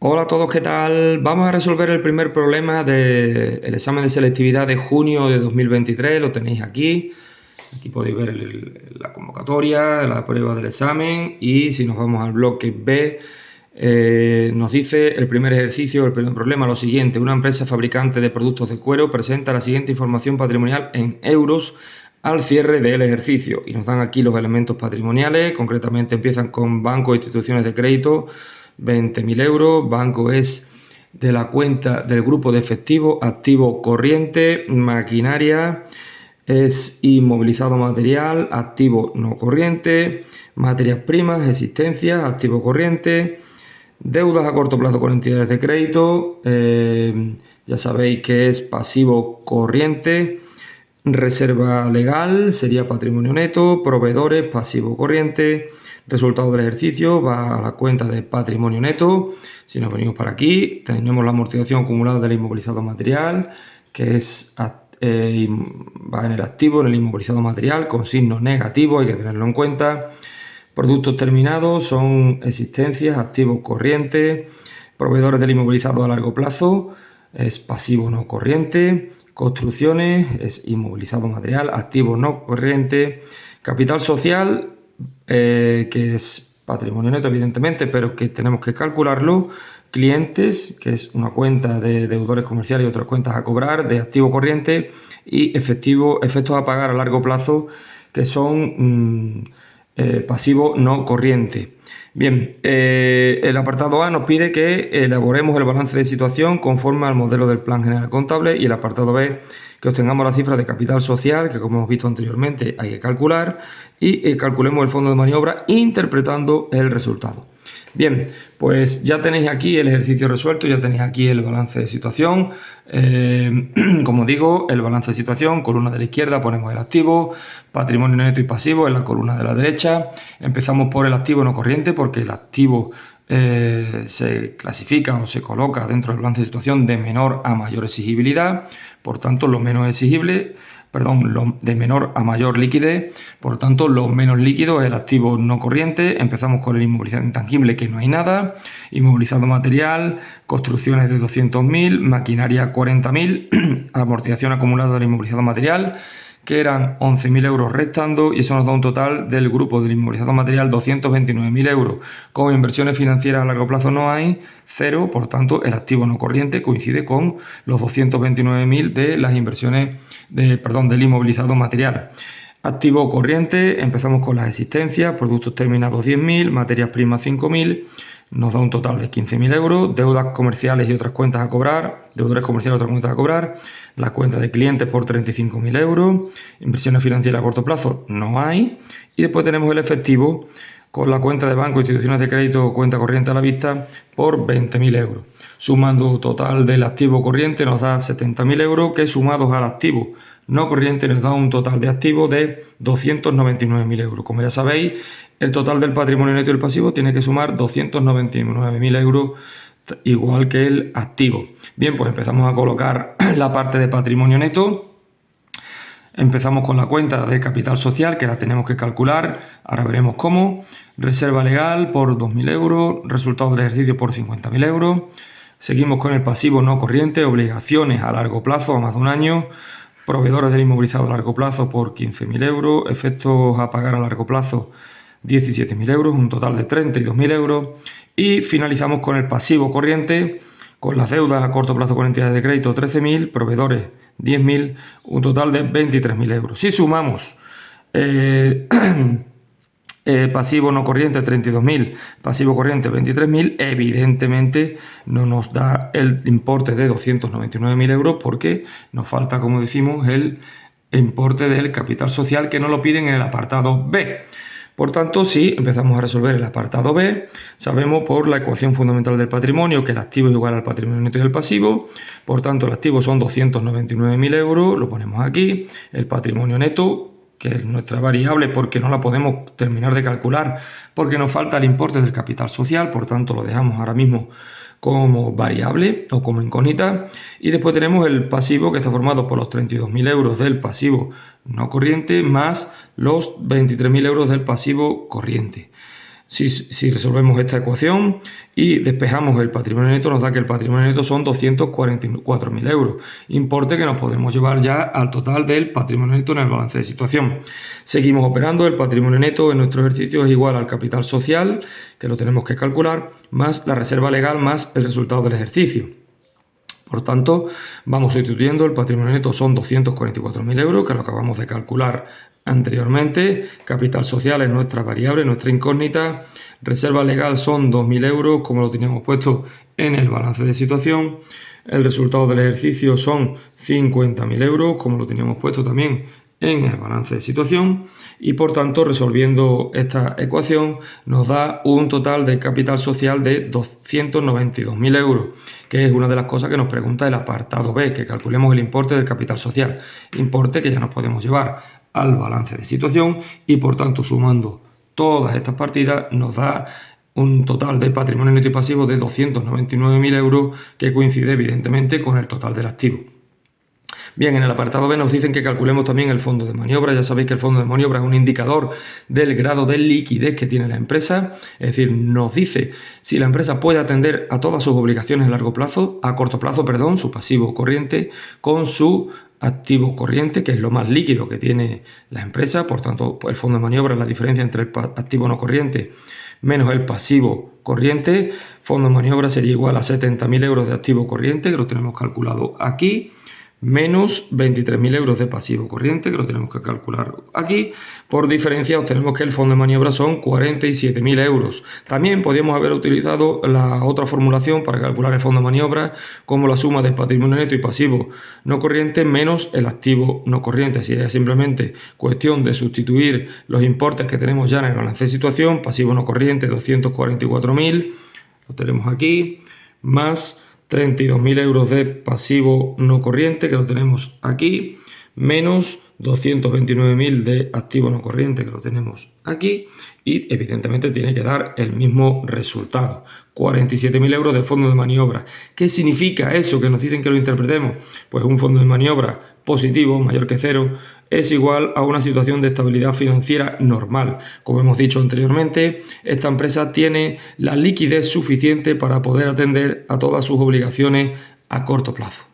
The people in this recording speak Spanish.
Hola a todos, ¿qué tal? Vamos a resolver el primer problema del examen de selectividad de junio de 2023, lo tenéis aquí. Aquí podéis ver la convocatoria, la prueba del examen y si nos vamos al bloque B, nos dice el primer ejercicio, el primer problema, lo siguiente. Una empresa fabricante de productos de cuero presenta la siguiente información patrimonial en euros al cierre del ejercicio. Y nos dan aquí los elementos patrimoniales, concretamente empiezan con bancos e instituciones de crédito, 20.000 euros, banco es de la cuenta del grupo de efectivo, activo corriente, maquinaria, es inmovilizado material, activo no corriente, materias primas, existencias, activo corriente, deudas a corto plazo con entidades de crédito, ya sabéis que es pasivo corriente, reserva legal sería patrimonio neto, proveedores, pasivo corriente, resultado del ejercicio va a la cuenta de patrimonio neto. Si nos venimos para aquí, tenemos la amortización acumulada del inmovilizado material, que es va en el activo, en el inmovilizado material, con signo negativo, hay que tenerlo en cuenta. Productos terminados son existencias, activos corrientes, proveedores del inmovilizado a largo plazo, es pasivo no corriente, construcciones, es inmovilizado material, activo no corriente, capital social, que es patrimonio neto evidentemente, pero que tenemos que calcularlo, clientes, que es una cuenta de deudores comerciales y otras cuentas a cobrar, de activo corriente, y efectos a pagar a largo plazo, que son pasivo no corriente. Bien, el apartado A nos pide que elaboremos el balance de situación conforme al modelo del plan general contable, y el apartado B que obtengamos la cifra de capital social, que como hemos visto anteriormente hay que calcular, y calculemos el fondo de maniobra interpretando el resultado. Bien, pues ya tenéis aquí el ejercicio resuelto, ya tenéis aquí el balance de situación. Como digo, el balance de situación, columna de la izquierda ponemos el activo, patrimonio neto y pasivo en la columna de la derecha. Empezamos por el activo no corriente porque el activo se clasifica o se coloca dentro del balance de situación de menor a mayor exigibilidad, por tanto lo menos exigible, de menor a mayor liquidez, por tanto lo menos líquido es el activo no corriente. Empezamos con el inmovilizado intangible, que no hay nada, inmovilizado material, construcciones de 200.000, maquinaria 40.000, amortización acumulada del inmovilizado material, que eran 11.000 euros restando, y eso nos da un total del grupo del inmovilizado material 229.000 euros. Con inversiones financieras a largo plazo no hay, cero, por tanto el activo no corriente coincide con los 229.000 de las inversiones del inmovilizado material. Activo corriente, empezamos con las existencias, productos terminados 10.000, materias primas 5.000, nos da un total de 15.000 euros, deudas comerciales y otras cuentas a cobrar, deudores comerciales y otras cuentas a cobrar, la cuenta de clientes por 35.000 euros, inversiones financieras a corto plazo no hay, y después tenemos el efectivo con la cuenta de banco, instituciones de crédito o cuenta corriente a la vista por 20.000 euros. Sumando total del activo corriente nos da 70.000 euros, que sumados al activo no corriente nos da un total de activos de 299.000 euros. Como ya sabéis, el total del patrimonio neto y el pasivo tiene que sumar 299.000 euros, igual que el activo. Bien, pues empezamos a colocar la parte de patrimonio neto. Empezamos con la cuenta de capital social, que la tenemos que calcular, ahora veremos cómo. Reserva legal por 2.000 euros, resultado del ejercicio por 50.000 euros. Seguimos con el pasivo no corriente, obligaciones a largo plazo, a más de un año. Proveedores del inmovilizado a largo plazo por 15.000 euros, efectos a pagar a largo plazo 17.000 euros, un total de 32.000 euros. Y finalizamos con el pasivo corriente, con las deudas a corto plazo con entidades de crédito 13.000, proveedores 10.000, un total de 23.000 euros. Si sumamos pasivo no corriente 32.000, pasivo corriente 23.000, evidentemente no nos da el importe de 299.000 euros porque nos falta, como decimos, el importe del capital social, que nos lo piden en el apartado B. Por tanto, si empezamos a resolver el apartado B, sabemos por la ecuación fundamental del patrimonio que el activo es igual al patrimonio neto y el pasivo. Por tanto, el activo son 299.000 euros, lo ponemos aquí. El patrimonio neto, que es nuestra variable porque no la podemos terminar de calcular porque nos falta el importe del capital social, por tanto lo dejamos ahora mismo como variable o como incógnita. Y después tenemos el pasivo, que está formado por los 32.000 euros del pasivo no corriente más los 23.000 euros del pasivo corriente. Si resolvemos esta ecuación y despejamos el patrimonio neto, nos da que el patrimonio neto son 244.000 euros, importe que nos podemos llevar ya al total del patrimonio neto en el balance de situación. Seguimos operando, el patrimonio neto en nuestro ejercicio es igual al capital social, que lo tenemos que calcular, más la reserva legal, más el resultado del ejercicio. Por tanto, vamos sustituyendo, el patrimonio neto son 244.000 euros, que lo acabamos de calcular anteriormente. Capital social es nuestra variable, nuestra incógnita. Reserva legal son 2.000 euros, como lo teníamos puesto en el balance de situación. El resultado del ejercicio son 50.000 euros, como lo teníamos puesto también en el balance de situación, y por tanto, resolviendo esta ecuación, nos da un total de capital social de 292.000 euros, que es una de las cosas que nos pregunta el apartado B, que calculemos el importe del capital social, importe que ya nos podemos llevar al balance de situación y por tanto, sumando todas estas partidas, nos da un total de patrimonio neto y pasivo de 299.000 euros, que coincide evidentemente con el total del activo. Bien, en el apartado B nos dicen que calculemos también el fondo de maniobra. Ya sabéis que el fondo de maniobra es un indicador del grado de liquidez que tiene la empresa, es decir, nos dice si la empresa puede atender a todas sus obligaciones a corto plazo, su pasivo corriente, con su activo corriente, que es lo más líquido que tiene la empresa. Por tanto, el fondo de maniobra es la diferencia entre el activo no corriente menos el pasivo corriente. Fondo de maniobra sería igual a 70.000 euros de activo corriente, que lo tenemos calculado aquí, menos 23.000 euros de pasivo corriente, que lo tenemos que calcular aquí. Por diferencia obtenemos que el fondo de maniobra son 47.000 euros. También podríamos haber utilizado la otra formulación para calcular el fondo de maniobra como la suma del patrimonio neto y pasivo no corriente menos el activo no corriente. Así es simplemente cuestión de sustituir los importes que tenemos ya en el balance de situación. Pasivo no corriente 244.000, lo tenemos aquí, más 32.000 euros de pasivo no corriente, que lo tenemos aquí, menos 229.000 de activo no corriente, que lo tenemos aquí, y evidentemente tiene que dar el mismo resultado, 47.000 euros de fondo de maniobra. ¿Qué significa eso que nos dicen que lo interpretemos? Pues un fondo de maniobra positivo, mayor que cero, es igual a una situación de estabilidad financiera normal. Como hemos dicho anteriormente, esta empresa tiene la liquidez suficiente para poder atender a todas sus obligaciones a corto plazo.